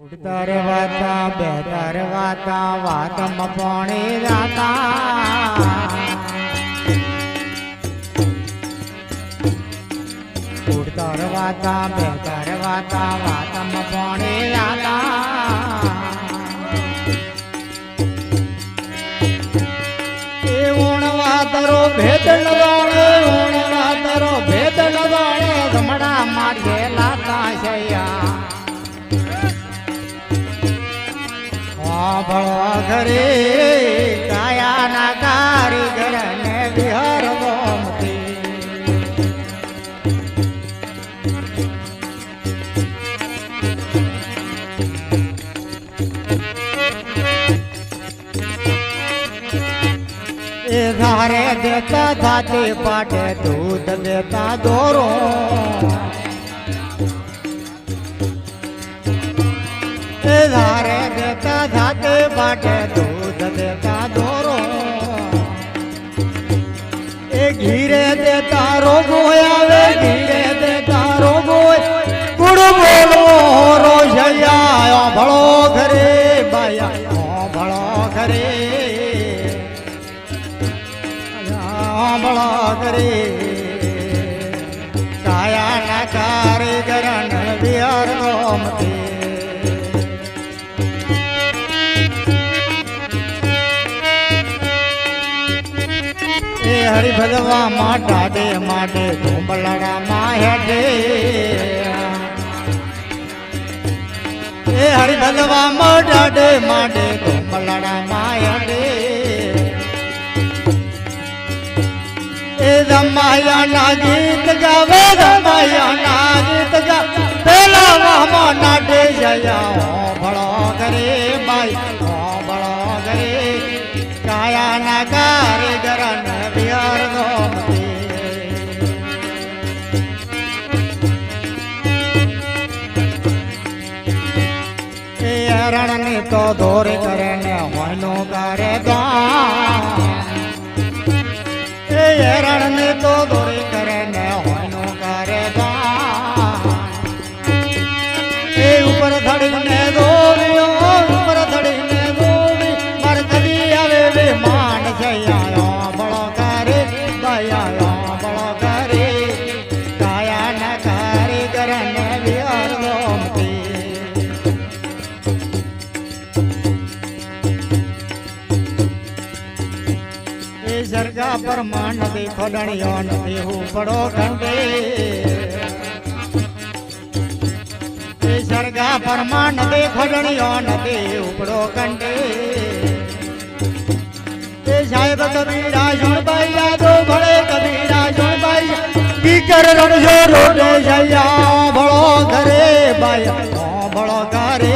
ઉડતા રે વાતા બેતા રે વાતા વાતમાં પાણી જાતા ઉડતા રે વાતા બેતા રે વાતા વાતમાં પાણી જાતા એ ઉણવા તરો ભેદ લગાડે ઉણવા તરો ભેદ લગાડે ધમડા મારે લાતા છયા ભળો ઘરે કાયા ના કારીગર ને વિહર ગોમતી એ ધારે દેતા થાતી પાટે દૂધ દેતા દોરો ધારે દેતા જાતે બાટે દૂધ દેતા દોરો એ ઘીરે દેતા રોગો આવે ઘીરે દેતા રોગો ગુડ બોલો રોજયા ભળો ઘરે બાયા ભળો ઘરે ભળો ઘરે કાયા ના કારીગર વિહર ગોમતી હરિ ભગવા માટા દે માટે ધુંબલડા માં હેઠે એ હરિ ભગવા માટા દે માટે ધુંબલડા માં હેઠે એ રમાયા ના ગીત ગાવે રમાયા ના ગીત ગાવે પેલા વાહમાં નાટે જયા ભળો કરે બાઈ ભળો કરે કાયા ના કારીગર વિહર ગોમતી એ હરણ ની તો દોરી કરે ને હોયનું કરે ગામ એ હરણ ની તો દોરી કરે ને હોયનું કરે ગામ એ ઉપર ધડીને દોર્યો ઉપર ધડીને દોરી માર કદી આવે વે માન જયા બળો કરે દયા બળો કરે કાયા ના કારીગર ને વિહર ગોમતી એ સરગા પરમાન નથી ખોડણીઓ નથી હું પડો ઘંટે એ સરગા પરમાન નથી ખોડણીઓ નથી ઉપડો ઘંટે સાહેબ કબીરા સુણભાઈ યાદો ભળે કબીરા સુણભાઈ પીકર રણજો રોડે જયા ભળો ઘરે બાયા ભળો ઘરે